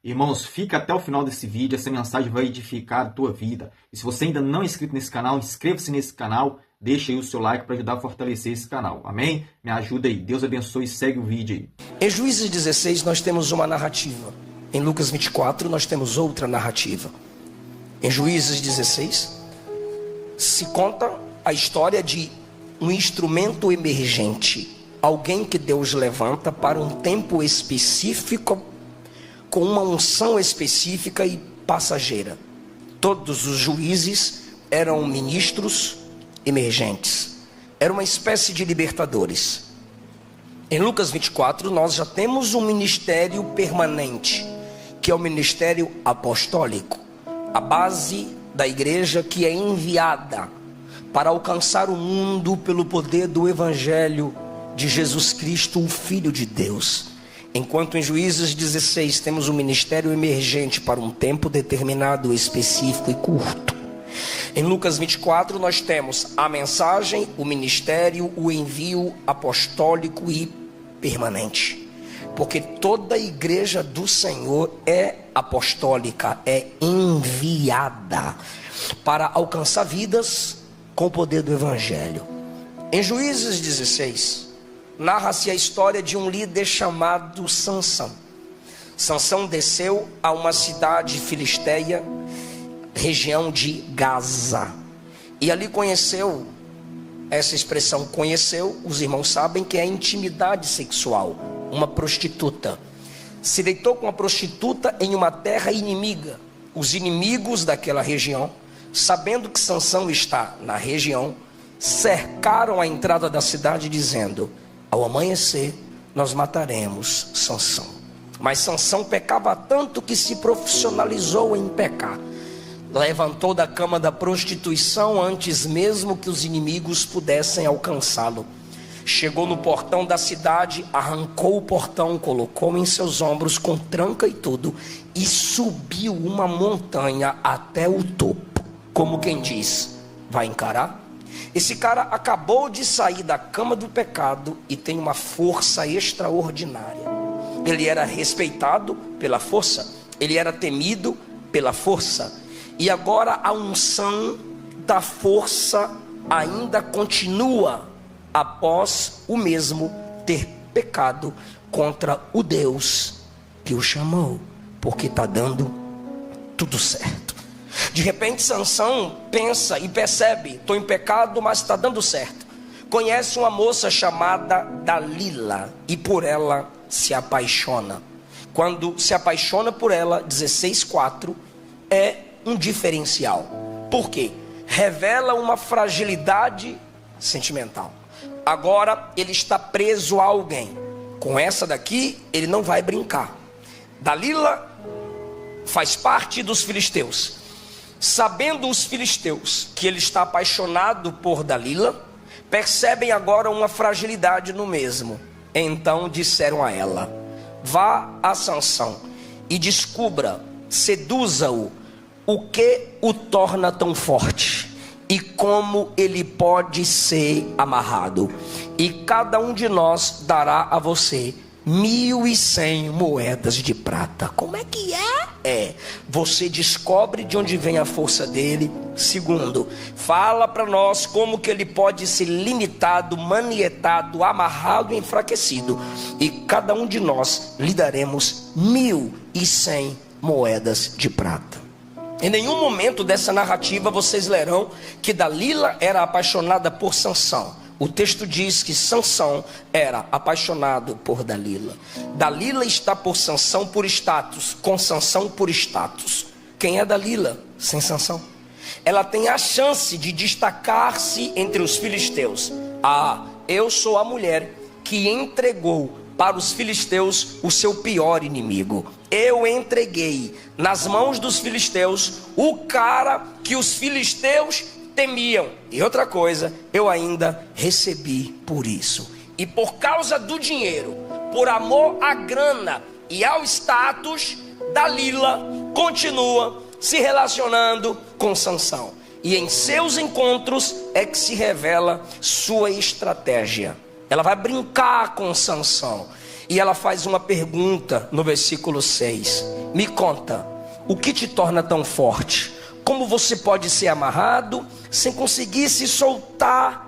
Irmãos, fica até o final desse vídeo, essa mensagem vai edificar a tua vida. E se você ainda não é inscrito nesse canal, inscreva-se nesse canal, deixa aí o seu like para ajudar a fortalecer esse canal. Amém? Me ajuda aí. Deus abençoe e segue o vídeo aí. Em Juízes 16 nós temos uma narrativa. Em Lucas 24 nós temos outra narrativa. Em Juízes 16 se conta a história de um instrumento emergente. Alguém que Deus levanta para um tempo específico, com uma unção específica e passageira. Todos os juízes eram ministros emergentes. Era uma espécie de libertadores. Em Lucas 24 nós já temos um ministério permanente, que é o ministério apostólico, a base da igreja que é enviada para alcançar o mundo pelo poder do evangelho de Jesus Cristo, o Filho de Deus. Enquanto em Juízes 16 temos um ministério emergente para um tempo determinado, específico e curto, em Lucas 24 nós temos a mensagem, o ministério, o envio apostólico e permanente. Porque toda a igreja do Senhor é apostólica, é enviada para alcançar vidas com o poder do evangelho. Em Juízes 16 narra-se a história de um líder chamado Sansão. Sansão desceu a uma cidade filisteia, região de Gaza, e ali conheceu, essa expressão conheceu, os irmãos sabem que é intimidade sexual, uma prostituta. Se deitou com a prostituta em uma terra inimiga. Os inimigos daquela região, sabendo que Sansão está na região, cercaram a entrada da cidade dizendo: ao amanhecer nós mataremos Sansão. Mas Sansão pecava tanto que se profissionalizou em pecar. Levantou da cama da prostituição antes mesmo que os inimigos pudessem alcançá-lo. Chegou no portão da cidade, arrancou o portão, colocou em seus ombros com tranca e tudo, e subiu uma montanha até o topo. Como quem diz, vai encarar? Esse cara acabou de sair da cama do pecado e tem uma força extraordinária. Ele era respeitado pela força, ele era temido pela força, e agora a unção da força ainda continua após o mesmo ter pecado contra o Deus que o chamou, porque está dando tudo certo. De repente Sansão pensa e percebe: estou em pecado, mas está dando certo. Conhece uma moça chamada Dalila e por ela se apaixona. Quando se apaixona por ela, 16:4 é um diferencial. Por quê? Revela uma fragilidade sentimental. Agora ele está preso a alguém. Com essa daqui ele não vai brincar. Dalila faz parte dos filisteus. Sabendo os filisteus que ele está apaixonado por Dalila, percebem agora uma fragilidade no mesmo. Então disseram a ela: vá a Sansão e descubra, seduza-o, o que o torna tão forte e como ele pode ser amarrado. E cada um de nós dará a você 1.100 moedas de prata. Como é que é? Você descobre de onde vem a força dele. Segundo, fala para nós como que ele pode ser limitado, manietado, amarrado e enfraquecido. E cada um de nós lhe daremos 1.100 moedas de prata. Em nenhum momento dessa narrativa vocês lerão que Dalila era apaixonada por Sansão. O texto diz que Sansão era apaixonado por Dalila. Dalila está por Sansão por status, com Sansão por status. Quem é Dalila sem Sansão? Ela tem a chance de destacar-se entre os filisteus. Eu sou a mulher que entregou para os filisteus o seu pior inimigo. Eu entreguei nas mãos dos filisteus o cara que os filisteus temiam. E outra coisa, eu ainda recebi por isso. E por causa do dinheiro, por amor à grana e ao status, Dalila continua se relacionando com Sansão. E em seus encontros é que se revela sua estratégia. Ela vai brincar com Sansão. E ela faz uma pergunta no versículo 6. Me conta, o que te torna tão forte? Como você pode ser amarrado sem conseguir se soltar?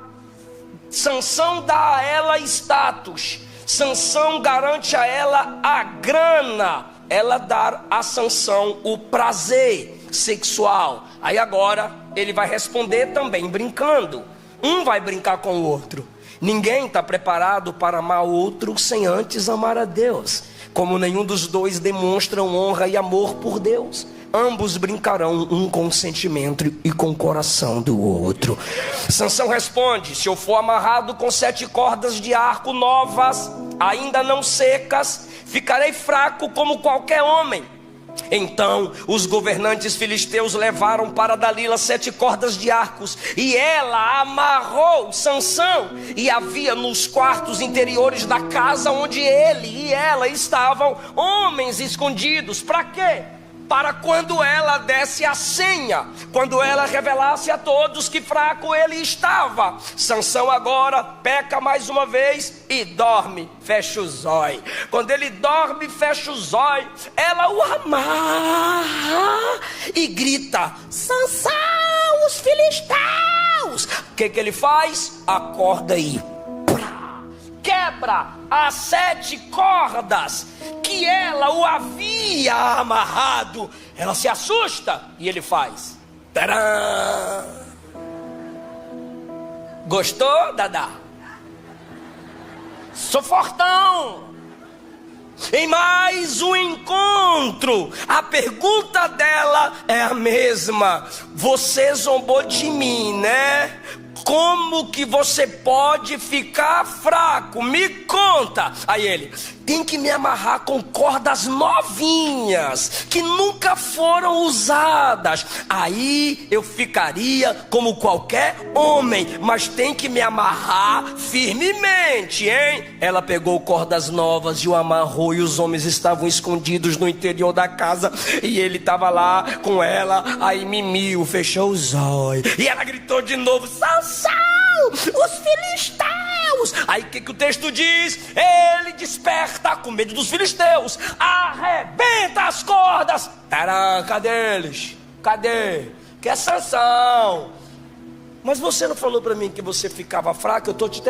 Sansão dá a ela status. Sansão garante a ela a grana. Ela dá a Sansão o prazer sexual. Aí agora ele vai responder também brincando. Um vai brincar com o outro. Ninguém está preparado para amar o outro sem antes amar a Deus. Como nenhum dos dois demonstram honra e amor por Deus, ambos brincarão, um com o sentimento e com o coração do outro. Sansão responde: se eu for amarrado com 7 cordas de arco novas, ainda não secas, ficarei fraco como qualquer homem. Então os governantes filisteus levaram para Dalila 7 cordas de arcos, e ela amarrou Sansão, e havia nos quartos interiores da casa onde ele e ela estavam homens escondidos. Para quê? Para quando ela desse a senha, quando ela revelasse a todos que fraco ele estava. Sansão agora peca mais uma vez e dorme, fecha os olhos. Quando ele dorme, fecha os olhos, ela o amarra e grita: Sansão, os filisteus! O que ele faz? Acorda aí, quebra as 7 cordas que ela o havia amarrado. Ela se assusta e ele faz. Tcharam! Gostou, Dadá? Sou fortão. Em mais um encontro, a pergunta dela é a mesma. Você zombou de mim, né? Como que você pode ficar fraco? Me conta. Aí ele: tem que me amarrar com cordas novinhas, que nunca foram usadas. Aí eu ficaria como qualquer homem, mas tem que me amarrar firmemente, hein? Ela pegou cordas novas e o amarrou, e os homens estavam escondidos no interior da casa, e ele estava lá com ela. Aí Mimiu fechou os olhos, e ela gritou de novo: Sansão, os filisteus! Aí o que o texto diz? Ele desperta com medo dos filisteus, arrebenta as cordas. Taran, cadê eles? Cadê? Que é Sansão. Mas você não falou para mim que você ficava fraco? Eu estou te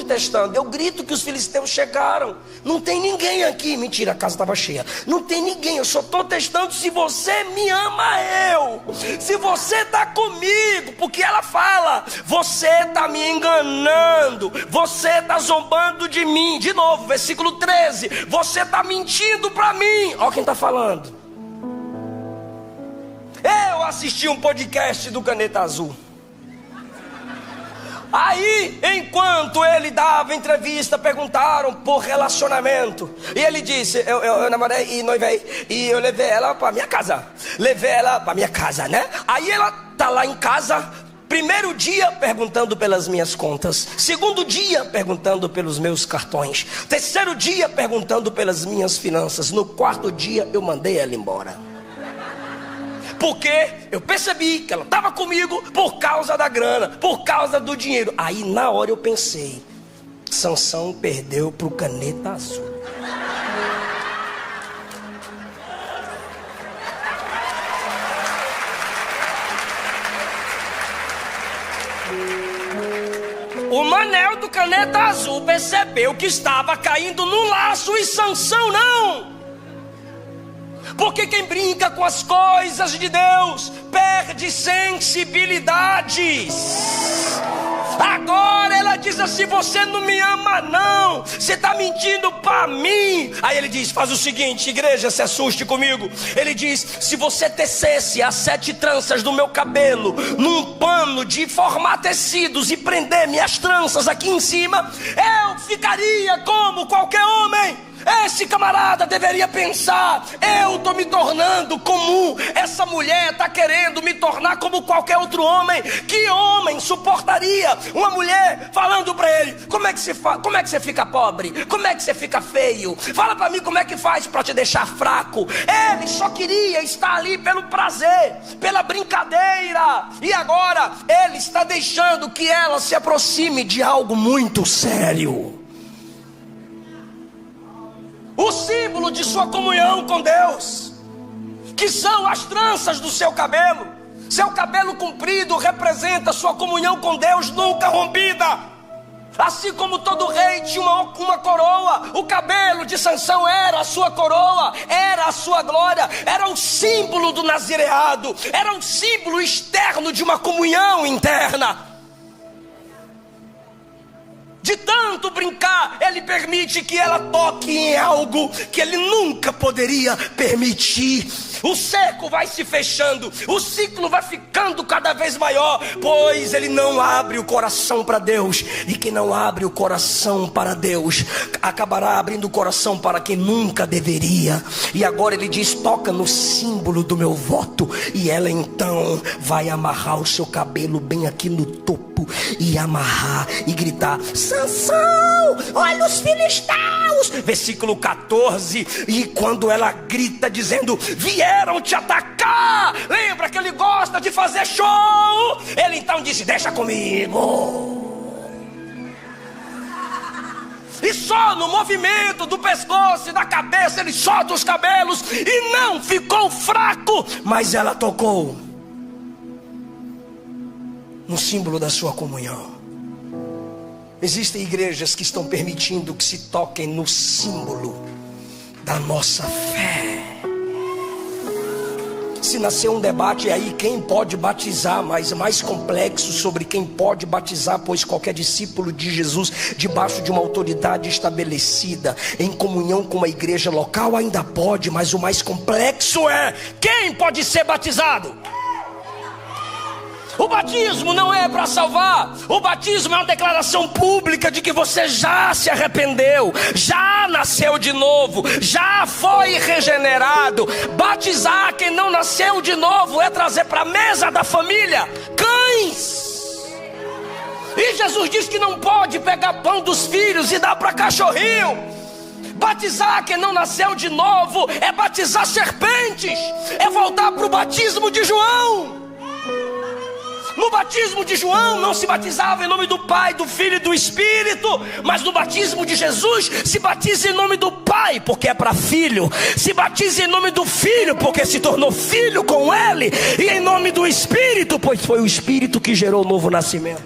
testando. Eu grito que os filisteus chegaram. Não tem ninguém aqui. Mentira, a casa estava cheia. Não tem ninguém, eu só estou testando se você me ama eu. Se você está comigo. Porque ela fala: você está me enganando, você está zombando de mim. De novo, versículo 13: você está mentindo para mim. Olha quem está falando. Eu assisti um podcast do Caneta Azul. Aí, enquanto ele dava entrevista, perguntaram por relacionamento. E ele disse: eu namorei e noivei, e eu levei ela para minha casa. Né? Aí ela tá lá em casa. Primeiro dia perguntando pelas minhas contas. Segundo dia perguntando pelos meus cartões. Terceiro dia perguntando pelas minhas finanças. No quarto dia eu mandei ela embora. Porque eu percebi que ela estava comigo por causa da grana, por causa do dinheiro. Aí na hora eu pensei: Sansão perdeu para o Caneta Azul. O Manel do Caneta Azul percebeu que estava caindo no laço, e Sansão não. Porque quem brinca com as coisas de Deus perde sensibilidades. Agora ela diz assim: você não me ama não, você está mentindo para mim. Aí ele diz: faz o seguinte, igreja, se assuste comigo. Ele diz: se você tecesse as 7 tranças do meu cabelo num pano de formar tecidos e prender minhas tranças aqui em cima, eu ficaria como qualquer homem. Esse camarada deveria pensar: eu estou me tornando comum, essa mulher está querendo me tornar como qualquer outro homem. Que homem suportaria uma mulher falando para ele: como é que você fica pobre? Como é que você fica feio? Fala para mim como é que faz para te deixar fraco. Ele só queria estar ali pelo prazer, pela brincadeira, e agora ele está deixando que ela se aproxime de algo muito sério. o símbolo de sua comunhão com Deus, que são as tranças do seu cabelo. Seu cabelo comprido representa sua comunhão com Deus nunca rompida. Assim como todo rei tinha uma coroa, o cabelo de Sansão era a sua coroa, era a sua glória, era o símbolo do nazireado, era um símbolo externo de uma comunhão interna. De tanto brincar, ele permite que ela toque em algo que ele nunca poderia permitir. O cerco vai se fechando, o ciclo vai ficando cada vez maior, pois ele não abre o coração para Deus. E quem não abre o coração para Deus, acabará abrindo o coração para quem nunca deveria. E agora ele diz: toca no símbolo do meu voto. E ela então vai amarrar o seu cabelo bem aqui no topo, e amarrar e gritar: Sansão, olha os filisteus. Versículo 14. E quando ela grita dizendo: vieram te atacar, lembra que ele gosta de fazer show, ele então disse: deixa comigo. E só no movimento do pescoço e da cabeça ele solta os cabelos, e não ficou fraco, mas ela tocou no símbolo da sua comunhão. Existem igrejas que estão permitindo que se toquem no símbolo da nossa fé. Se nascer um debate aí, quem pode batizar, mas mais complexo sobre quem pode batizar, pois qualquer discípulo de Jesus, debaixo de uma autoridade estabelecida, em comunhão com uma igreja local, ainda pode, mas o mais complexo é: quem pode ser batizado? O batismo não é para salvar. O batismo é uma declaração pública de que você já se arrependeu, já nasceu de novo, já foi regenerado. Batizar quem não nasceu de novo é trazer para a mesa da família cães. E Jesus diz que não pode pegar pão dos filhos e dar para cachorrinho. Batizar quem não nasceu de novo é batizar serpentes, é voltar para o batismo de João. No batismo de João não se batizava em nome do Pai, do Filho e do Espírito, mas no batismo de Jesus se batiza em nome do Pai, porque é para filho. Se batiza em nome do Filho, porque se tornou filho com Ele. E em nome do Espírito, pois foi o Espírito que gerou o novo nascimento.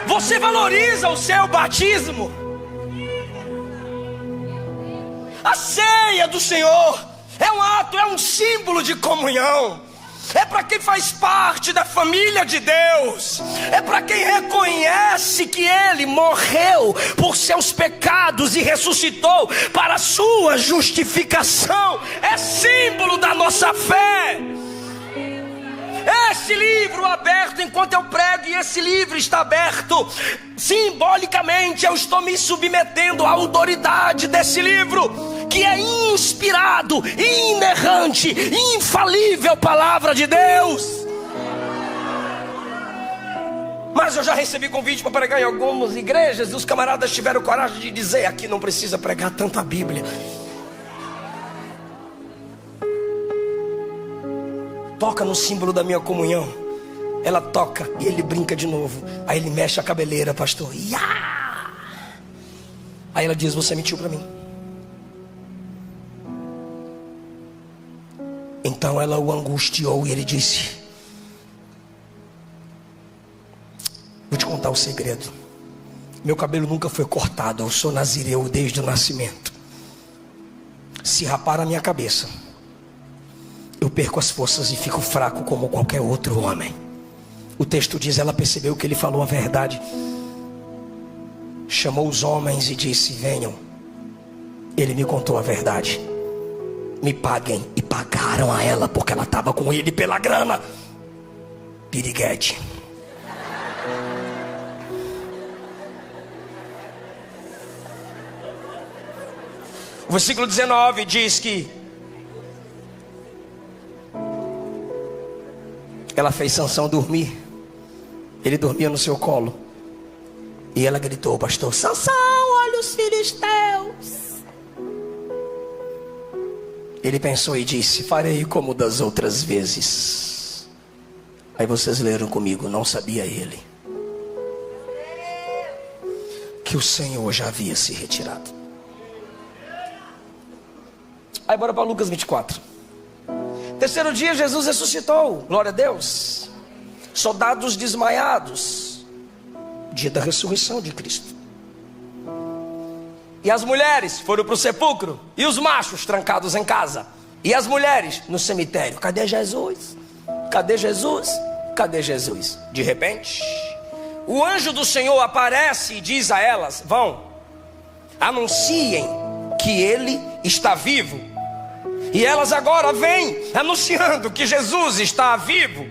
Você valoriza o seu batismo? A ceia do Senhor é um ato, é um símbolo de comunhão. É para quem faz parte da família de Deus. É para quem reconhece que Ele morreu por seus pecados e ressuscitou para a sua justificação. É símbolo da nossa fé. Esse livro aberto enquanto eu prego, e esse livro está aberto, simbolicamente eu estou me submetendo à autoridade desse livro, que é inspirado, inerrante, infalível palavra de Deus. Mas eu já recebi convite para pregar em algumas igrejas, e os camaradas tiveram coragem de dizer: aqui não precisa pregar tanta Bíblia. Toca no símbolo da minha comunhão. Ela toca e ele brinca de novo. Aí ele mexe a cabeleira, pastor. Iá! Aí ela diz: você mentiu para mim. Então ela o angustiou e ele disse: vou te contar o segredo. Meu cabelo nunca foi cortado, eu sou nazireu desde o nascimento. Se rapar a minha cabeça, eu perco as forças e fico fraco como qualquer outro homem. O texto diz: ela percebeu que ele falou a verdade. Chamou os homens e disse: venham. Ele me contou a verdade. Me paguem. E pagaram a ela, porque ela estava com ele pela grana. Piriguete. O versículo 19 diz que ela fez Sansão dormir. Ele dormia no seu colo. E ela gritou: pastor, Sansão, olha os filisteus. Ele pensou e disse: farei como das outras vezes. Aí vocês leram comigo, não sabia ele que o Senhor já havia se retirado. Aí bora para Lucas 24. Terceiro dia Jesus ressuscitou, glória a Deus. Soldados desmaiados, dia da ressurreição de Cristo. E as mulheres foram para o sepulcro, e os machos trancados em casa, e as mulheres no cemitério. Cadê Jesus? Cadê Jesus? Cadê Jesus? De repente, o anjo do Senhor aparece e diz a elas: vão, anunciem que ele está vivo. E elas agora vêm anunciando que Jesus está vivo.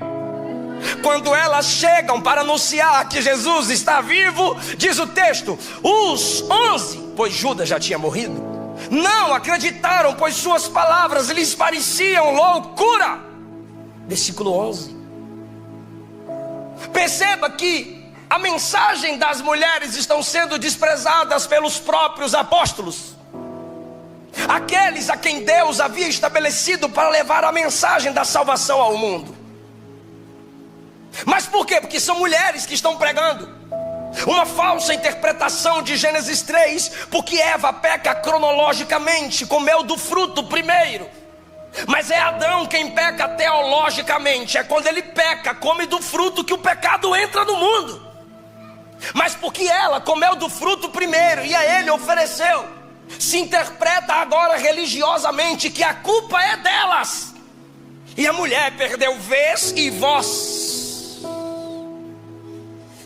Quando elas chegam para anunciar que Jesus está vivo, diz o texto: os 11, pois Judas já tinha morrido, não acreditaram, pois suas palavras lhes pareciam loucura. Versículo 11. Perceba que a mensagem das mulheres estão sendo desprezadas pelos próprios apóstolos, aqueles a quem Deus havia estabelecido para levar a mensagem da salvação ao mundo. Mas por quê? Porque são mulheres que estão pregando uma falsa interpretação de Gênesis 3, porque Eva peca cronologicamente, comeu do fruto primeiro, mas é Adão quem peca teologicamente. É quando ele peca, come do fruto, que o pecado entra no mundo. Mas porque ela comeu do fruto primeiro e a ele ofereceu, se interpreta agora religiosamente que a culpa é delas, e a mulher perdeu vez e voz.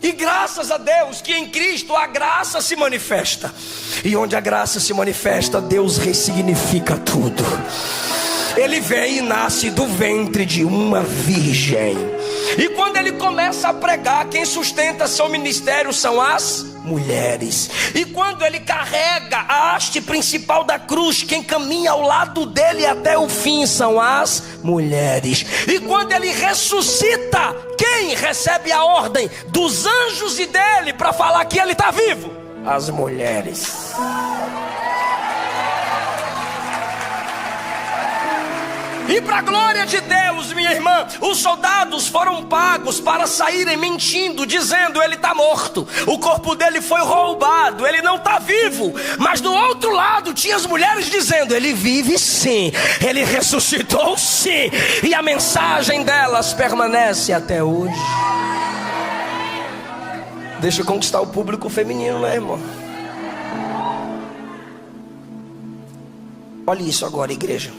E graças a Deus que em Cristo a graça se manifesta, e onde a graça se manifesta, Deus ressignifica tudo. Ele vem e nasce do ventre de uma virgem, e quando ele começa a pregar, quem sustenta seu ministério são as mulheres. E quando ele carrega a haste principal da cruz, quem caminha ao lado dele até o fim são as mulheres. E quando ele ressuscita, quem recebe a ordem dos anjos e dele para falar que ele está vivo? As mulheres. E para a glória de Deus, minha irmã, os soldados foram pagos para saírem mentindo, dizendo: ele está morto, o corpo dele foi roubado, ele não está vivo. Mas do outro lado tinha as mulheres dizendo: ele vive sim, ele ressuscitou sim. E a mensagem delas permanece até hoje. Deixa eu conquistar o público feminino, né, irmão? Olha isso agora, igreja.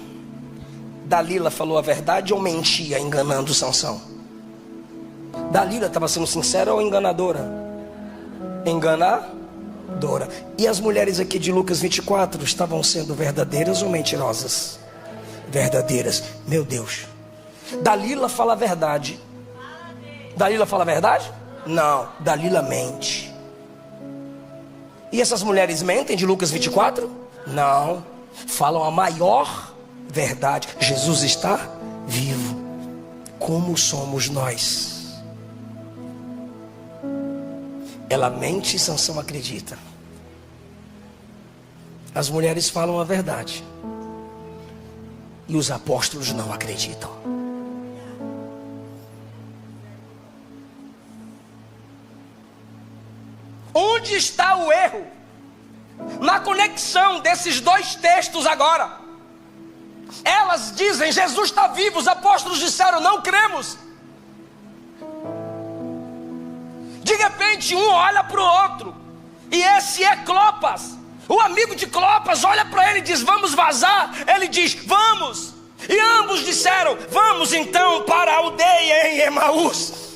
Dalila falou a verdade ou mentia enganando Sansão? Dalila estava sendo sincera ou enganadora? Enganadora. E as mulheres aqui de Lucas 24 estavam sendo verdadeiras ou mentirosas? Verdadeiras. Meu Deus. Dalila fala a verdade. Dalila fala a verdade? Não, Dalila mente. E essas mulheres mentem de Lucas 24? Não, falam a maior verdade. Jesus está vivo. Como somos nós? Ela mente e Sansão acredita. As mulheres falam a verdade e os apóstolos não acreditam. Onde está o erro na conexão desses dois textos agora? Elas dizem: Jesus está vivo. Os apóstolos disseram: não cremos. De repente um olha para o outro, e esse é Clopas. O amigo de Clopas olha para ele e diz: vamos vazar. Ele diz: vamos. E ambos disseram: vamos então para a aldeia em Emaús.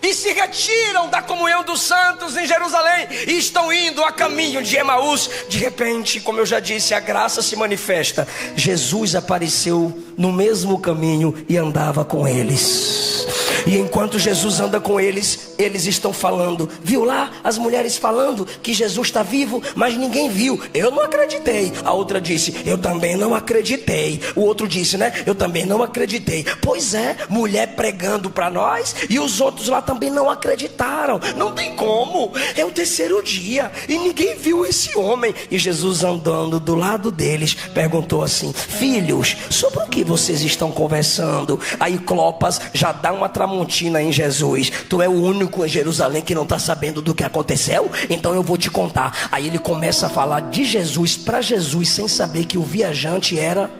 E se retiram da comunhão dos santos em Jerusalém, e estão indo a caminho de Emaús. De repente, como eu já disse, a graça se manifesta. Jesus apareceu no mesmo caminho e andava com eles. E enquanto Jesus anda com eles, eles estão falando. Viu lá as mulheres falando que Jesus está vivo, mas ninguém viu. Eu não acreditei. A outra disse: eu também não acreditei. O outro disse, né? Eu também não acreditei. Pois é, mulher pregando para nós, e os outros lá também não acreditaram. Não tem como. É o terceiro dia e ninguém viu esse homem. E Jesus, andando do lado deles, perguntou assim: filhos, sobre o que vocês estão conversando? Aí Clopas já dá uma Tramontina em Jesus. Tu é o único em Jerusalém que não está sabendo do que aconteceu? Então eu vou te contar. Aí ele começa a falar de Jesus para Jesus, sem saber que o viajante era...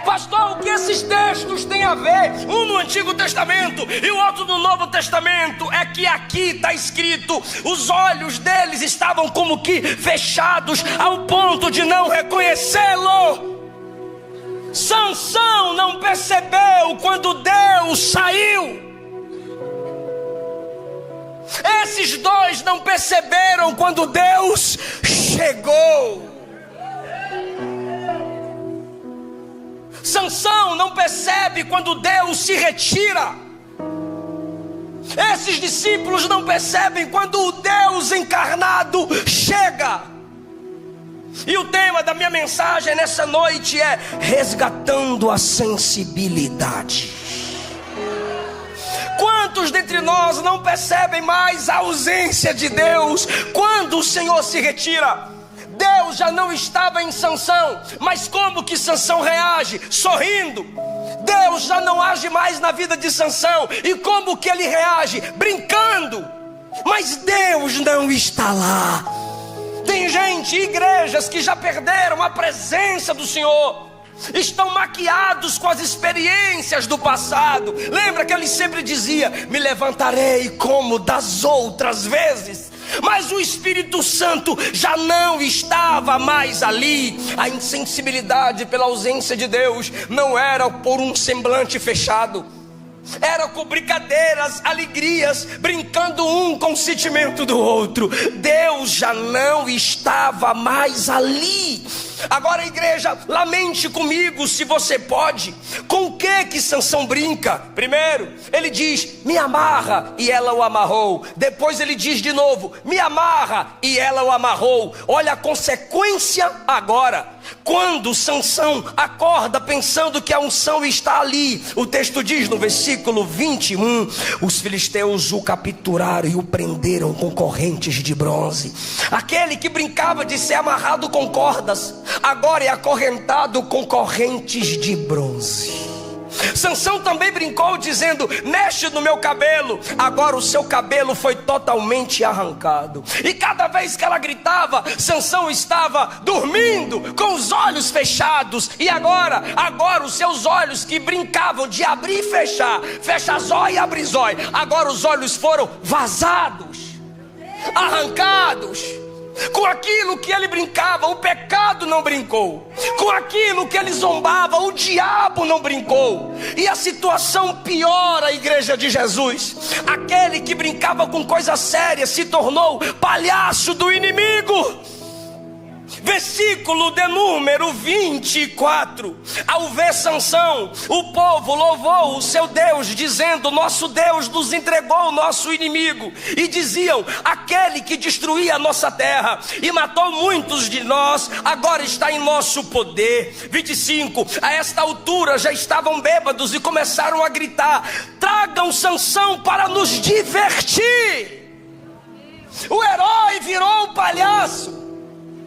Pastor, o que esses textos têm a ver? Um no Antigo Testamento e o outro no Novo Testamento. É que aqui está escrito: os olhos deles estavam como que fechados, ao ponto de não reconhecê-lo. Sansão não percebeu quando Deus saiu. Esses dois não perceberam quando Deus chegou. Sansão não percebe quando Deus se retira. Esses discípulos não percebem quando o Deus encarnado chega. E o tema da minha mensagem nessa noite é resgatando a sensibilidade. Quantos dentre nós não percebem mais a ausência de Deus quando o Senhor se retira? Deus já não estava em Sansão, mas como que Sansão reage? Sorrindo. Deus já não age mais na vida de Sansão, e como que ele reage? Brincando. Mas Deus não está lá. Tem gente, igrejas que já perderam a presença do Senhor, estão maquiados com as experiências do passado. Lembra que ele sempre dizia: me levantarei como das outras vezes. Mas o Espírito Santo já não estava mais ali. A insensibilidade pela ausência de Deus não era por um semblante fechado, era com brincadeiras, alegrias, brincando um com o sentimento do outro. Deus já não estava mais ali. Agora, igreja, lamente comigo, se você pode, com o que Sansão brinca? Primeiro, ele diz: me amarra, e ela o amarrou. Depois ele diz de novo: me amarra, e ela o amarrou. Olha a consequência agora. Quando Sansão acorda pensando que a unção está ali, o texto diz no versículo 21, os filisteus o capturaram e o prenderam com correntes de bronze. Aquele que brincava de ser amarrado com cordas, agora é acorrentado com correntes de bronze. Sansão também brincou dizendo: mexe no meu cabelo. Agora o seu cabelo foi totalmente arrancado. E cada vez que ela gritava, Sansão estava dormindo com os olhos fechados. E agora os seus olhos que brincavam de abrir e fechar, fecha zóio e abre zóio, agora os olhos foram vazados, arrancados. Com aquilo que ele brincava, o pecado não brincou. Com aquilo que ele zombava, o diabo não brincou. E a situação piora, a igreja de Jesus. Aquele que brincava com coisa séria se tornou palhaço do inimigo. Versículo de número 24. Ao ver Sansão, o povo louvou o seu Deus, dizendo: nosso Deus nos entregou o nosso inimigo. E diziam: aquele que destruía a nossa terra e matou muitos de nós, agora está em nosso poder. 25. A esta altura já estavam bêbados e começaram a gritar: tragam Sansão para nos divertir. O herói virou um palhaço.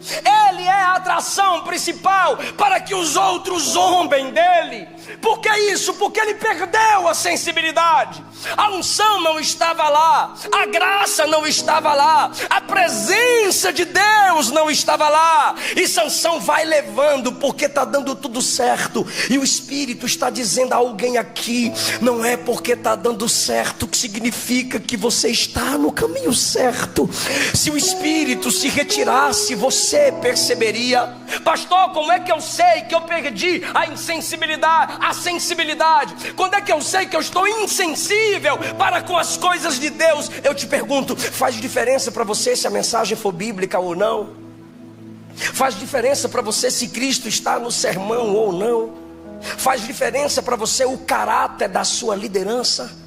Ele é a atração principal para que os outros zombem dele. Por que isso? Porque ele perdeu a sensibilidade. A unção não estava lá, a graça não estava lá, a presença de Deus não estava lá. E Sansão vai levando porque está dando tudo certo. E o Espírito está dizendo a alguém aqui: não é porque está dando certo que significa que você está no caminho certo. Se o Espírito se retirasse, você perceberia. Pastor, como é que eu sei que eu perdi a insensibilidade, a sensibilidade? Quando é que eu sei que eu estou insensível para com as coisas de Deus? Eu te pergunto, faz diferença para você se a mensagem for bíblica ou não? Faz diferença para você se Cristo está no sermão ou não? Faz diferença para você o caráter da sua liderança?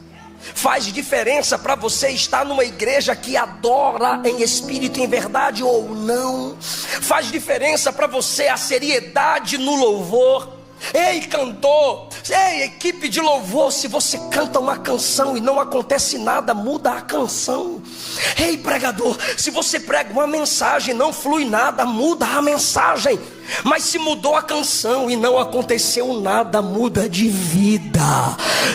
Faz diferença para você estar numa igreja que adora em espírito e em verdade ou não? Faz diferença para você a seriedade no louvor? Ei, cantor, ei, equipe de louvor, se você canta uma canção e não acontece nada, muda a canção. Ei, pregador, se você prega uma mensagem e não flui nada, muda a mensagem. Mas se mudou a canção e não aconteceu nada, muda de vida.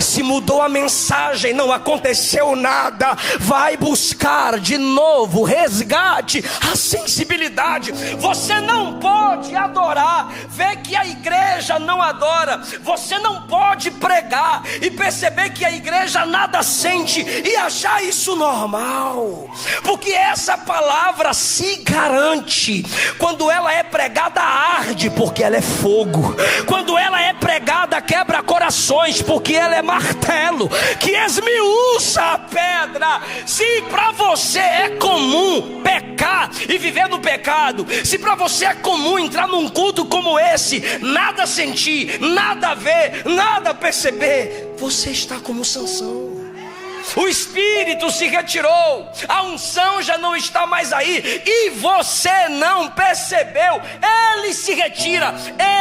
Se mudou a mensagem, não aconteceu nada, vai buscar de novo, resgate a sensibilidade. Você não pode adorar, ver que a igreja não adora. Você não pode pregar e perceber que a igreja nada sente e achar isso normal, porque essa palavra se garante. Quando ela é pregada, arde, porque ela é fogo. Quando ela é pregada, quebra corações, porque ela é martelo que esmiuça a pedra. Se para você é comum pecar e viver no pecado, se para você é comum entrar num culto como esse, nada sentir, nada ver, nada perceber, você está como Sansão. O Espírito se retirou, a unção já não está mais aí, e você não percebeu. Ele se retira,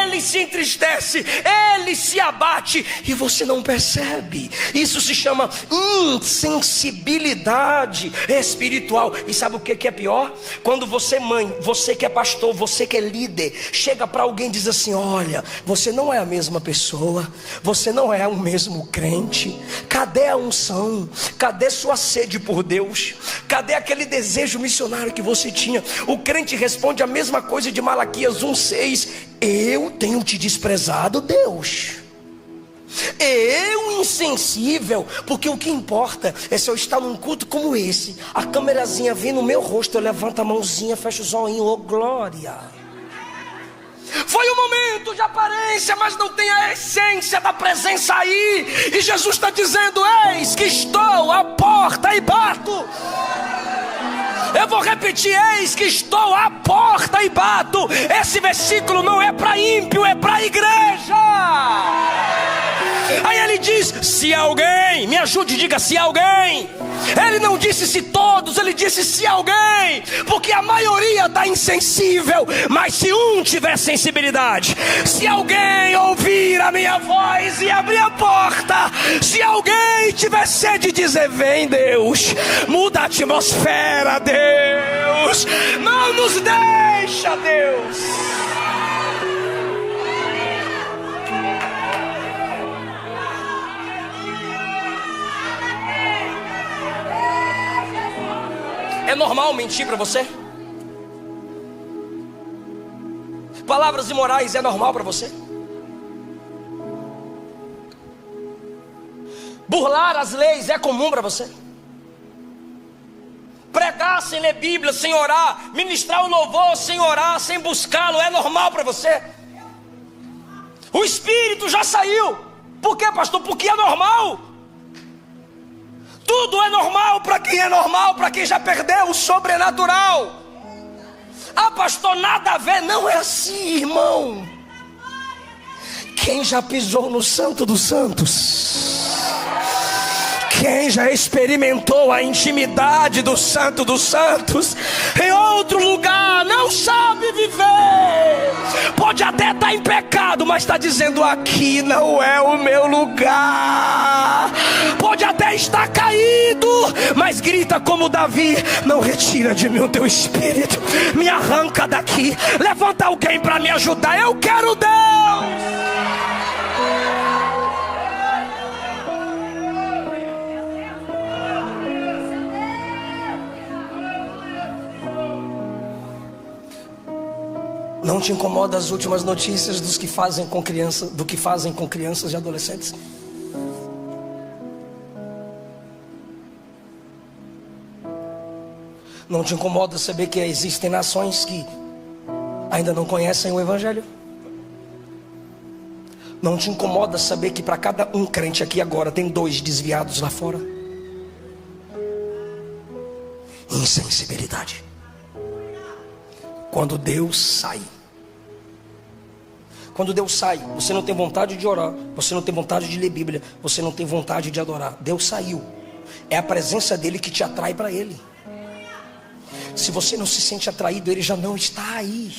ele se entristece, ele se abate, e você não percebe. Isso se chama insensibilidade espiritual. E sabe o que é pior? Quando você, mãe, você que é pastor, você que é líder, chega para alguém e diz assim: olha, você não é a mesma pessoa, você não é o mesmo crente. Cadê a unção? Cadê sua sede por Deus? Cadê aquele desejo missionário que você tinha? O crente responde a mesma coisa de Malaquias 1:6: eu tenho te desprezado, Deus. Eu insensível, porque o que importa é se eu estar num culto como esse, a câmerazinha vem no meu rosto, eu levanto a mãozinha, fecho os olhinhos, oh glória. Foi um momento de aparência, mas não tem a essência da presença aí. E Jesus está dizendo: eis que estou à porta e bato. Eu vou repetir: eis que estou à porta e bato. Esse versículo não é para ímpio, é para a igreja. Aí ele diz: se alguém, me ajude, diga se alguém. Ele não disse se todos, ele disse se alguém, porque a maioria está insensível. Mas se um tiver sensibilidade, se alguém ouvir a minha voz e abrir a porta, se alguém tiver sede, dizer: vem Deus, muda a atmosfera, Deus, não nos deixa, Deus. É normal mentir para você? Palavras imorais é normal para você? Burlar as leis é comum para você? Pregar sem ler Bíblia, sem orar, ministrar o louvor sem orar, sem buscá-lo, é normal para você? O Espírito já saiu. Por quê, pastor? Porque é normal. Tudo é normal para quem é normal, para quem já perdeu o sobrenatural. Ah, pastor, nada a ver. Não é assim, irmão. Quem já pisou no Santo dos Santos, quem já experimentou a intimidade do Santo dos Santos em outro lugar, não sabe viver. Pode até estar em pecado, mas está dizendo: aqui não é o meu lugar. Pode até estar caído, mas grita como Davi: não retira de mim o teu espírito, me arranca daqui. Levanta alguém para me ajudar, eu quero Deus. Não te incomoda as últimas notícias do que fazem com crianças e adolescentes? Não te incomoda saber que existem nações que ainda não conhecem o Evangelho? Não te incomoda saber que para cada um crente aqui agora tem 2 desviados lá fora? Insensibilidade. Quando Deus sai, você não tem vontade de orar, você não tem vontade de ler Bíblia, você não tem vontade de adorar. Deus saiu. É a presença dele que te atrai para ele. Se você não se sente atraído, ele já não está aí.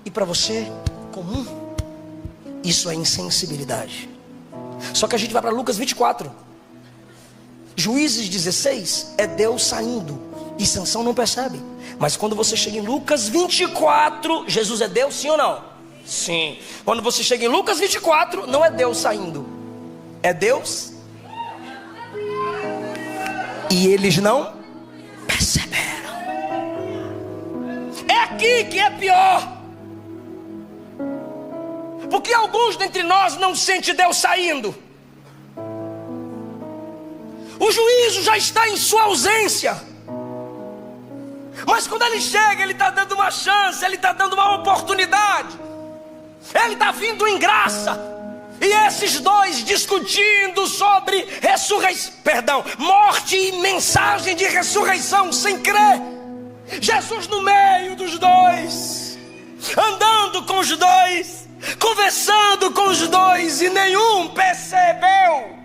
E para você, comum, isso é insensibilidade. Só que a gente vai para Lucas 24. Juízes 16 é Deus saindo, e Sansão não percebe. Mas quando você chega em Lucas 24, Jesus é Deus, sim ou não? Sim. Quando você chega em Lucas 24, não é Deus saindo, é Deus. E eles não perceberam. É aqui que é pior. Porque alguns dentre nós não sentem Deus saindo. O juízo já está em sua ausência. Mas quando ele chega, ele está dando uma chance, ele está dando uma oportunidade. Ele está vindo em graça. E esses dois discutindo sobre morte e mensagem de ressurreição sem crer. Jesus no meio dos dois, andando com os dois, conversando com os dois, e nenhum percebeu.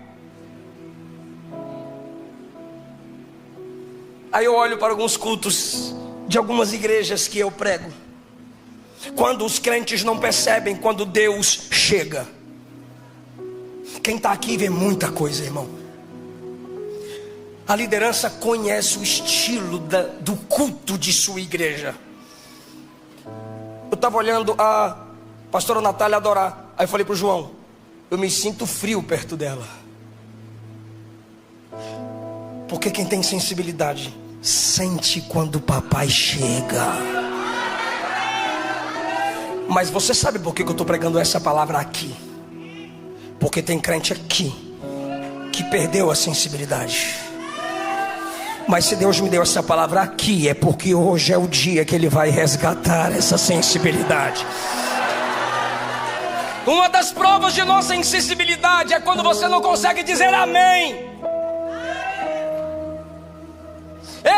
Aí eu olho para alguns cultos de algumas igrejas que eu prego, quando os crentes não percebem quando Deus chega. Quem está aqui vê muita coisa, irmão. A liderança conhece o estilo do culto de sua igreja. Eu estava olhando a pastora Natália adorar. Aí eu falei para o João, eu me sinto frio perto dela. Porque quem tem sensibilidade sente quando o papai chega. Mas você sabe por que eu estou pregando essa palavra aqui? Porque tem crente aqui que perdeu a sensibilidade. Mas se Deus me deu essa palavra aqui, é porque hoje é o dia que Ele vai resgatar essa sensibilidade. Uma das provas de nossa insensibilidade é quando você não consegue dizer amém.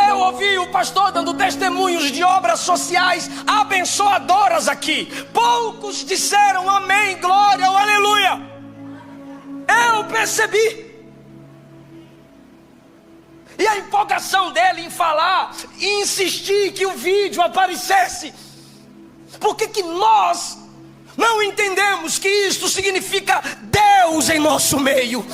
Eu ouvi o pastor dando testemunhos de obras sociais abençoadoras aqui. Poucos disseram amém, glória ou aleluia. Eu percebi. E a empolgação dele em falar e insistir que o vídeo aparecesse. Por que nós não entendemos que isto significa Deus em nosso meio?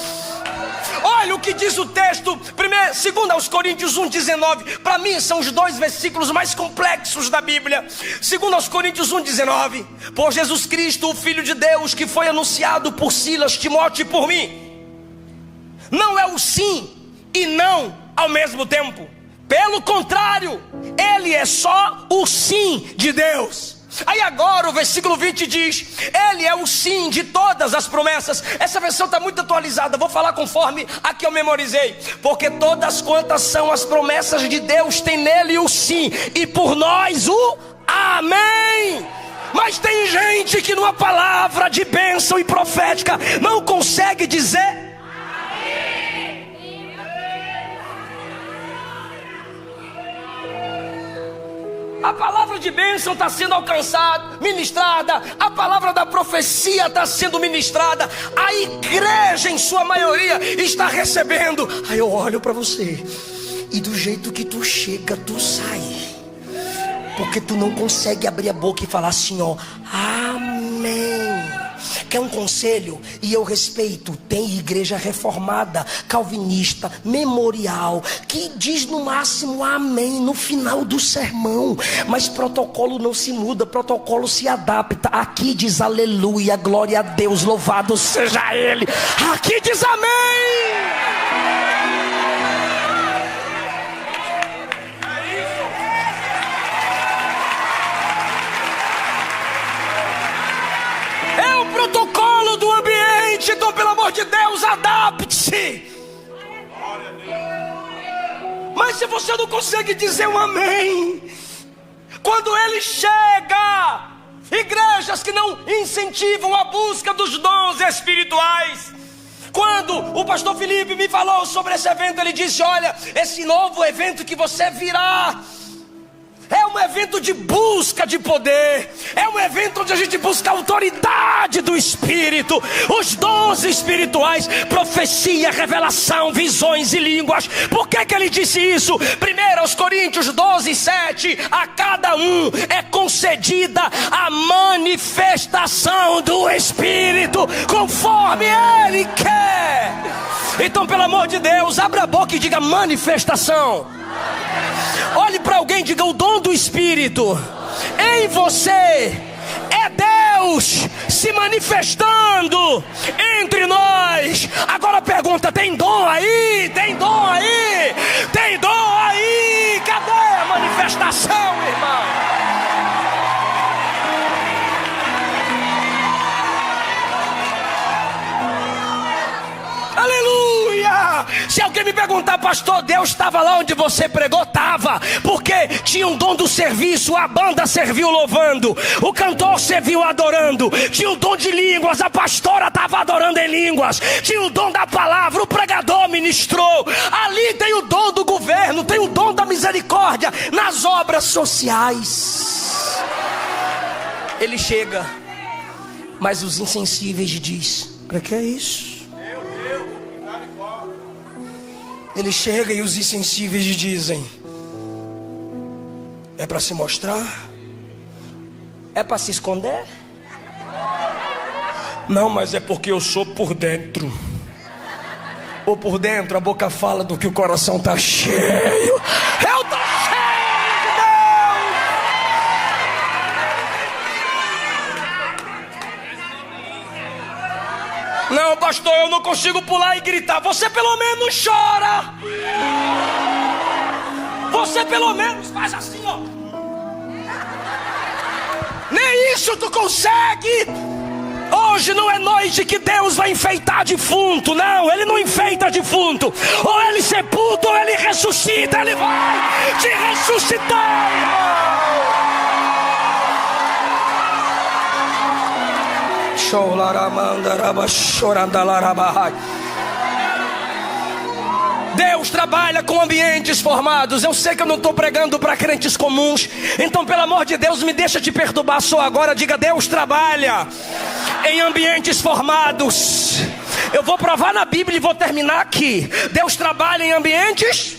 Olha o que diz o texto, 2 Coríntios 1,19. Para mim são os dois versículos mais complexos da Bíblia. 2 Coríntios 1,19. Por Jesus Cristo, o Filho de Deus, que foi anunciado por Silas, Timóteo e por mim. Não é o sim e não ao mesmo tempo. Pelo contrário, ele é só o sim de Deus. Aí agora o versículo 20 diz: Ele é o sim de todas as promessas. Essa versão está muito atualizada, vou falar conforme a que eu memorizei. Porque todas quantas são as promessas de Deus, tem nele o sim, e por nós o amém. Mas tem gente que numa palavra de bênção e profética não consegue dizer. A palavra de bênção está sendo alcançada, ministrada. A palavra da profecia está sendo ministrada. A igreja em sua maioria está recebendo. Aí eu olho para você, e do jeito que tu chega, tu sai. Porque tu não consegue abrir a boca e falar assim, ó, amém. Quer um conselho? E eu respeito. Tem igreja reformada, calvinista, memorial, que diz no máximo amém no final do sermão. Mas protocolo não se muda, protocolo se adapta. Aqui diz aleluia, glória a Deus, louvado seja Ele. Aqui diz amém. Protocolo do ambiente, então pelo amor de Deus, adapte-se. Mas se você não consegue dizer um amém, quando ele chega, igrejas que não incentivam a busca dos dons espirituais. Quando o pastor Felipe me falou sobre esse evento, ele disse: olha, esse novo evento que você virá é um evento de busca de poder. É um evento onde a gente busca a autoridade do Espírito, os dons espirituais, profecia, revelação, visões e línguas. Por que ele disse isso? 1 Coríntios 12:7. A cada um é concedida a manifestação do Espírito, conforme Ele quer. Então, pelo amor de Deus, abra a boca e diga manifestação. Olhe para alguém e diga: o dom do Espírito em você é Deus se manifestando entre nós. Agora pergunta: tem dom aí? Tem dom aí? Tem dom aí? Cadê a manifestação, irmão? Aleluia! Se alguém me perguntar: pastor, Deus estava lá onde você pregou? Estava, porque tinha um dom do serviço, a banda serviu louvando, o cantor serviu adorando, tinha o dom de línguas, a pastora estava adorando em línguas, tinha o dom da palavra, o pregador ministrou. Ali tem o dom do governo, tem o dom da misericórdia nas obras sociais. Ele chega, mas os insensíveis diz: para que é isso? Ele chega e os insensíveis dizem: é para se mostrar? É para se esconder? Não, mas é porque eu sou por dentro. Ou por dentro a boca fala do que o coração está cheio. Eu estou cheio de Deus. Não, pastor, eu não consigo pular e gritar. Você pelo menos chora. Você pelo menos faz assim, ó. Nem isso tu consegue. Hoje não é noite que Deus vai enfeitar defunto. Não, Ele não enfeita defunto. Ou Ele sepulta ou Ele ressuscita. Ele vai te ressuscitar, irmão. Deus trabalha com ambientes formados. Eu sei que eu não estou pregando para crentes comuns, então pelo amor de Deus, me deixa te perturbar só agora. Diga: Deus trabalha em ambientes formados. Eu vou provar na Bíblia e vou terminar aqui. Deus trabalha em ambientes.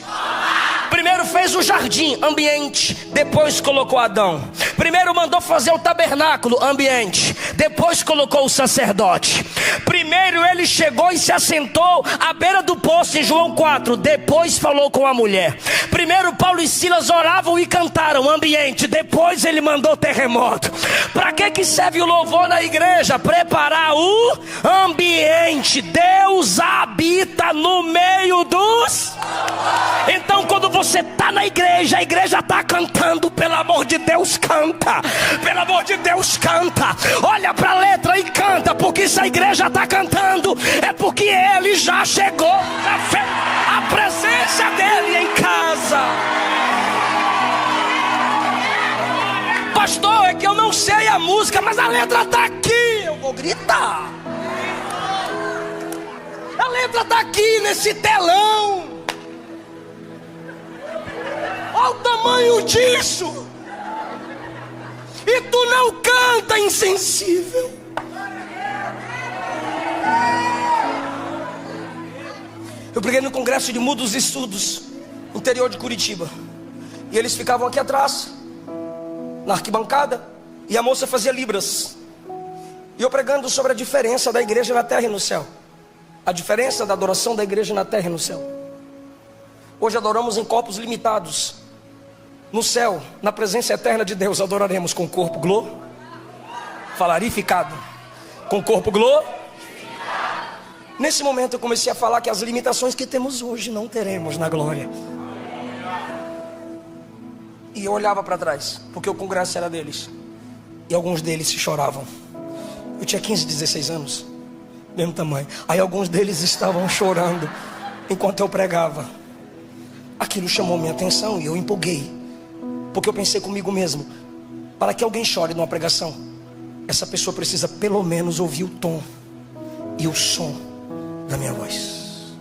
Primeiro fez o jardim, ambiente. Depois colocou Adão. Primeiro mandou fazer o tabernáculo, ambiente. Depois colocou o sacerdote. Primeiro ele chegou e se assentou à beira do poço em João 4. Depois falou com a mulher. Primeiro Paulo e Silas oravam e cantaram, ambiente. Depois ele mandou terremoto. Para que serve o louvor na igreja? Preparar o ambiente. Deus habita no meio dos... Então quando você está na igreja, a igreja está cantando. Pelo amor de Deus, canta. Pelo amor de Deus, canta. Olha para a letra e canta. Porque se a igreja está cantando, é porque Ele já chegou. A presença dEle em casa. Pastor, é que eu não sei a música, mas a letra está aqui. Eu vou gritar. A letra está aqui nesse telão. Olha o tamanho disso. E tu não canta, insensível. Eu preguei no congresso de mudos estudos, interior de Curitiba. E eles ficavam aqui atrás, na arquibancada, e a moça fazia libras. E eu pregando sobre a diferença da igreja na terra e no céu. A diferença da adoração da igreja na terra e no céu. Hoje adoramos em corpos limitados. No céu, na presença eterna de Deus, adoraremos com o corpo falarificado. Com o corpo Nesse momento eu comecei a falar que as limitações que temos hoje não teremos na glória. E eu olhava para trás, porque o congresso era deles. E alguns deles se choravam. Eu tinha 15, 16 anos, mesmo tamanho. Aí alguns deles estavam chorando enquanto eu pregava. Aquilo chamou minha atenção e eu empolguei. Porque eu pensei comigo mesmo: para que alguém chore numa pregação, essa pessoa precisa pelo menos ouvir o tom e o som da minha voz.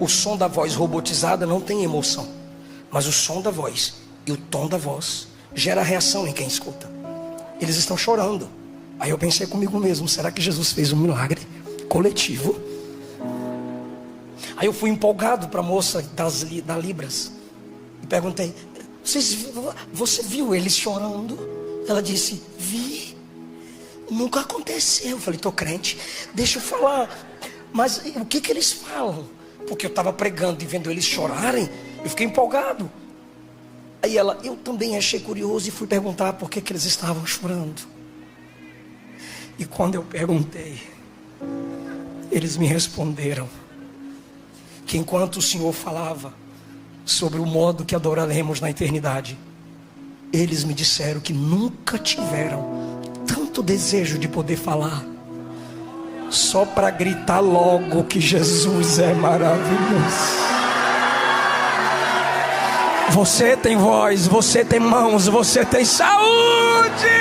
O som da voz robotizada não tem emoção, mas o som da voz e o tom da voz gera reação em quem escuta. Eles estão chorando. Aí eu pensei comigo mesmo: será que Jesus fez um milagre coletivo? Aí eu fui empolgado para a moça da Libras e perguntei: você viu eles chorando? Ela disse: vi. Nunca aconteceu. Eu falei: tô crente, deixa eu falar. Mas o que eles falam? Porque eu estava pregando e vendo eles chorarem, eu fiquei empolgado. Aí ela: eu também achei curioso e fui perguntar por que eles estavam chorando. E quando eu perguntei, eles me responderam que enquanto o Senhor falava sobre o modo que adoraremos na eternidade, eles me disseram que nunca tiveram tanto desejo de poder falar, só para gritar logo que Jesus é maravilhoso. Você tem voz, você tem mãos, você tem saúde.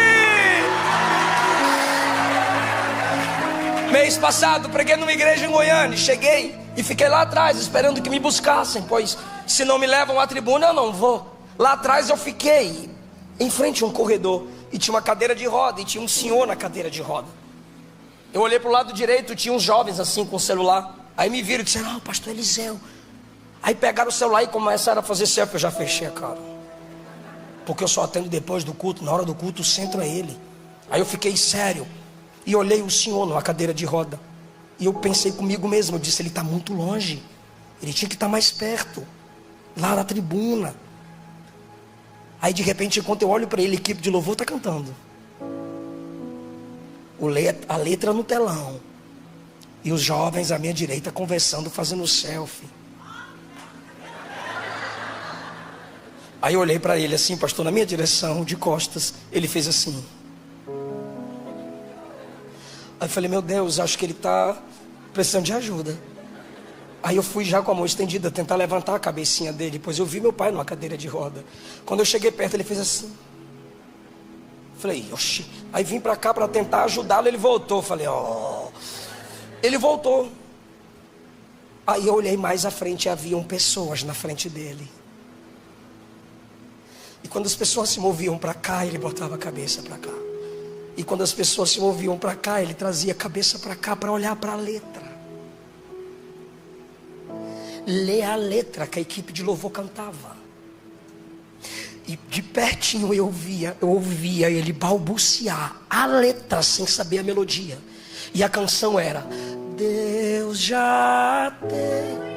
Mês passado preguei numa igreja em Goiânia. Cheguei e fiquei lá atrás esperando que me buscassem, pois se não me levam à tribuna eu não vou. Lá atrás eu fiquei em frente a um corredor e tinha uma cadeira de roda e tinha um senhor na cadeira de roda. Eu olhei para o lado direito, tinha uns jovens assim com o celular. Aí me viram e disseram: "Ah, pastor Eliseu." Aí pegaram o celular e começaram a fazer selfie. Eu já fechei a cara, porque eu só atendo depois do culto. Na hora do culto o centro é ele. Aí eu fiquei sério e olhei o senhor numa cadeira de roda. E eu pensei comigo mesmo, eu disse: ele está muito longe, ele tinha que estar mais perto, lá na tribuna. Aí de repente, enquanto eu olho para ele, a equipe de louvor está cantando, a letra no telão, e os jovens à minha direita conversando, fazendo selfie. Aí eu olhei para ele assim, pastor, na minha direção, de costas. Ele fez assim. Aí eu falei: meu Deus, acho que ele está precisando de ajuda. Aí eu fui já com a mão estendida tentar levantar a cabecinha dele, pois eu vi meu pai numa cadeira de roda. Quando eu cheguei perto, ele fez assim. Falei: oxi. Aí vim para cá para tentar ajudá-lo, ele voltou. Falei: ó. Ele voltou. Aí eu olhei mais à frente e haviam pessoas na frente dele. E quando as pessoas se moviam para cá, ele botava a cabeça para cá. E quando as pessoas se moviam para cá, ele trazia a cabeça para cá para olhar para a letra. Ler a letra que a equipe de louvor cantava. E de pertinho eu ouvia ele balbuciar a letra sem saber a melodia. E a canção era: Deus já tem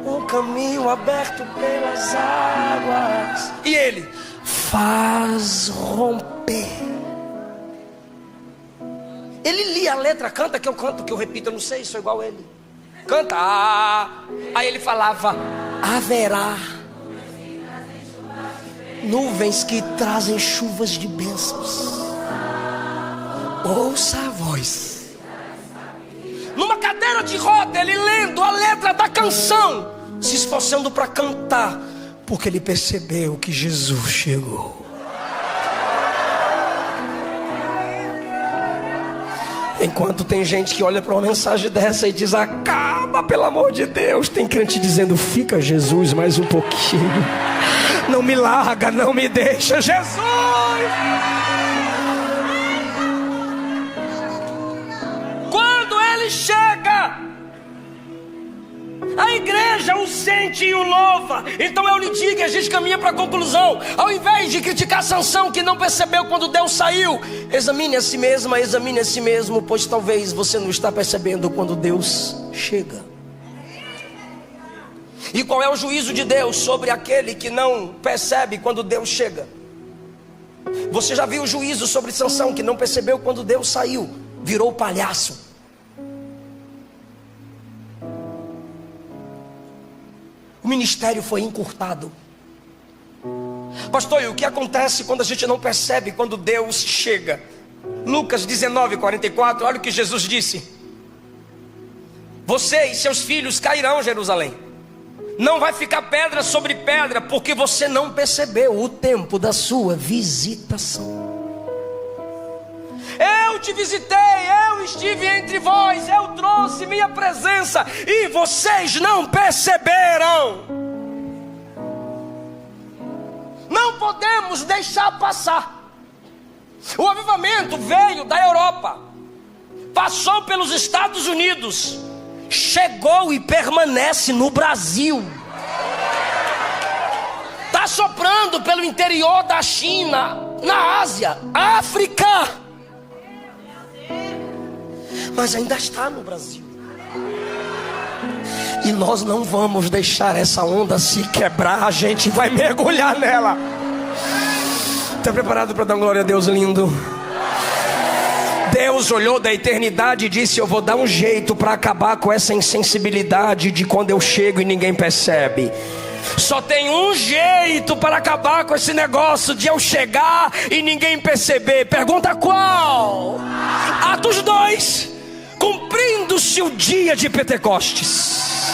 um caminho aberto pelas águas. E ele faz romper. Ele lia a letra, canta que eu canto, que eu repito, eu não sei, sou igual a ele. Canta. Aí ele falava: haverá nuvens que trazem chuvas de bênçãos. Ouça a voz. Numa cadeira de roda, ele lendo a letra da canção, se esforçando para cantar, porque ele percebeu que Jesus chegou. Enquanto tem gente que olha para uma mensagem dessa e diz: acaba, pelo amor de Deus, tem crente dizendo: fica, Jesus, mais um pouquinho, não me larga, não me deixa, Jesus. Quando ele chega, a igreja o sente e o louva. Então eu lhe digo, e a gente caminha para a conclusão. Ao invés de criticar Sansão, que não percebeu quando Deus saiu, examine a si mesma, examine a si mesmo, pois talvez você não está percebendo quando Deus chega. E qual é o juízo de Deus sobre aquele que não percebe quando Deus chega? Você já viu o juízo sobre Sansão, que não percebeu quando Deus saiu, virou palhaço. O ministério foi encurtado. Pastor, e o que acontece quando a gente não percebe quando Deus chega? Lucas 19:44, olha o que Jesus disse: você e seus filhos cairão, Jerusalém. Não vai ficar pedra sobre pedra, porque você não percebeu o tempo da sua visitação. Eu te visitei, eu estive entre vós, eu trouxe minha presença, e vocês não perceberam. Não podemos deixar passar. O avivamento veio da Europa, passou pelos Estados Unidos, chegou e permanece no Brasil. Está soprando pelo interior da China, na Ásia, África, mas ainda está no Brasil. E nós não vamos deixar essa onda se quebrar. A gente vai mergulhar nela. Está preparado para dar glória a Deus lindo? Deus olhou da eternidade e disse: eu vou dar um jeito para acabar com essa insensibilidade de quando eu chego e ninguém percebe. Só tem um jeito para acabar com esse negócio de eu chegar e ninguém perceber. Pergunta qual? Atos 2. Cumprindo-se o dia de Pentecostes,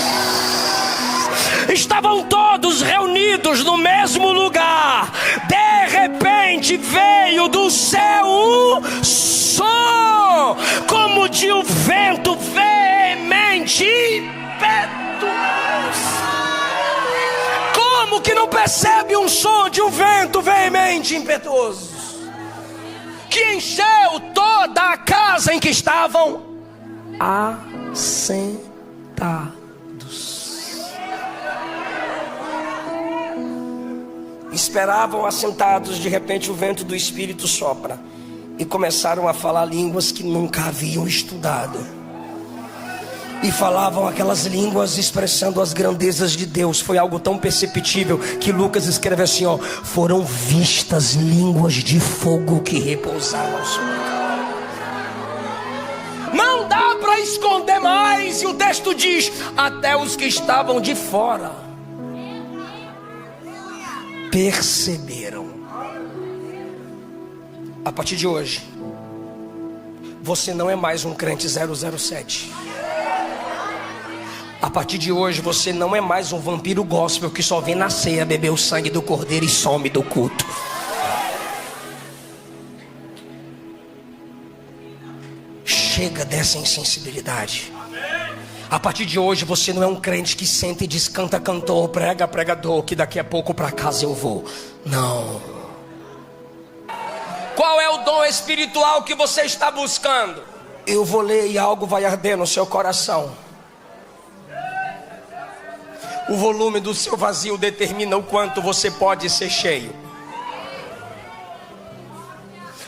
estavam todos reunidos no mesmo lugar. De repente veio do céu um som, como de um vento veemente e impetuoso. Como que não percebe um som de um vento veemente e impetuoso, que encheu toda a casa em que estavam assentados? Esperavam assentados. De repente o vento do Espírito sopra e começaram a falar línguas que nunca haviam estudado. E falavam aquelas línguas expressando as grandezas de Deus. Foi algo tão perceptível que Lucas escreve assim, ó: foram vistas línguas de fogo que repousavam sobre ela. Não dá para esconder mais. E o texto diz: até os que estavam de fora perceberam. A partir de hoje, você não é mais um crente 007. A partir de hoje você não é mais um vampiro gospel que só vem na ceia beber o sangue do cordeiro e some do culto. Chega dessa insensibilidade. A partir de hoje você não é um crente que senta e diz: canta cantor, prega pregador, que daqui a pouco para casa eu vou. Não. Qual é o dom espiritual que você está buscando? Eu vou ler e algo vai arder no seu coração. O volume do seu vazio determina o quanto você pode ser cheio.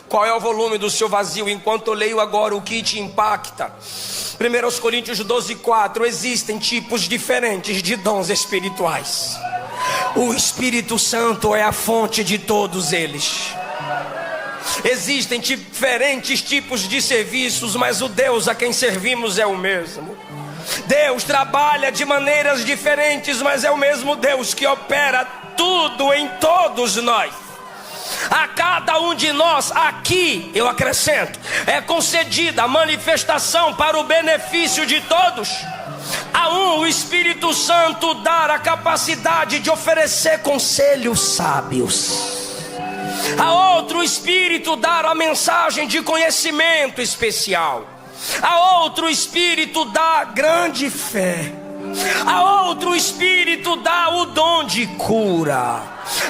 Qual é o volume do seu vazio? Enquanto eu leio agora o que te impacta. 1 Coríntios 12:4. Existem tipos diferentes de dons espirituais. O Espírito Santo é a fonte de todos eles. Existem diferentes tipos de serviços, mas o Deus a quem servimos é o mesmo. Deus trabalha de maneiras diferentes, mas é o mesmo Deus que opera tudo em todos nós. A cada um de nós aqui, eu acrescento, é concedida a manifestação para o benefício de todos. A um, o Espírito Santo dá a capacidade de oferecer conselhos sábios. A outro, o Espírito dá a mensagem de conhecimento especial. A outro, o Espírito dá grande fé. A outro, o Espírito dá o dom de cura.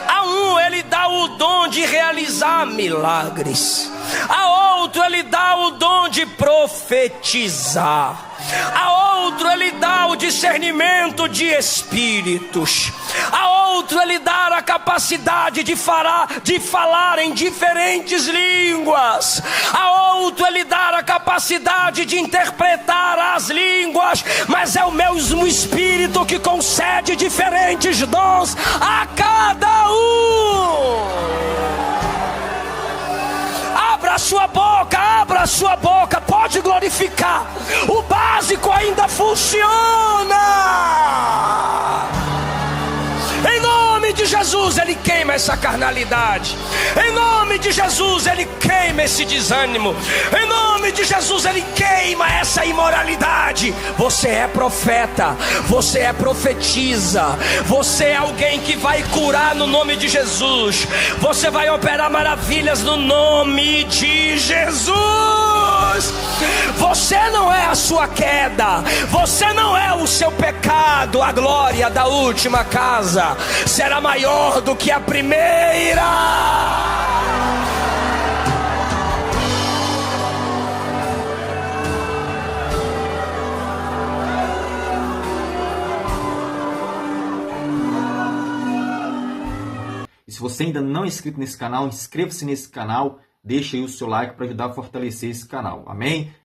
A um, ele dá o dom de realizar milagres. A outro, ele dá o dom de profetizar. A outro, ele dá o discernimento de espíritos. A outro, ele dá a capacidade de falar em diferentes línguas. A outro, ele dá a capacidade de interpretar as línguas. Mas é o mesmo Espírito que concede diferentes dons a cada um. Abra a sua boca, pode glorificar. O básico ainda funciona. Em nome de Jesus, Ele queima essa carnalidade. Em nome de Jesus, Ele queima esse desânimo. Em nome de Jesus, Ele queima essa imoralidade. Você é profeta, você é profetiza, você é alguém que vai curar no nome de Jesus. Você vai operar maravilhas no nome de Jesus. Você não é a sua queda, você não é o seu pecado. A glória da última casa será maior do que a primeira. E se você ainda não é inscrito nesse canal, inscreva-se nesse canal, deixa aí o seu like para ajudar a fortalecer esse canal. Amém?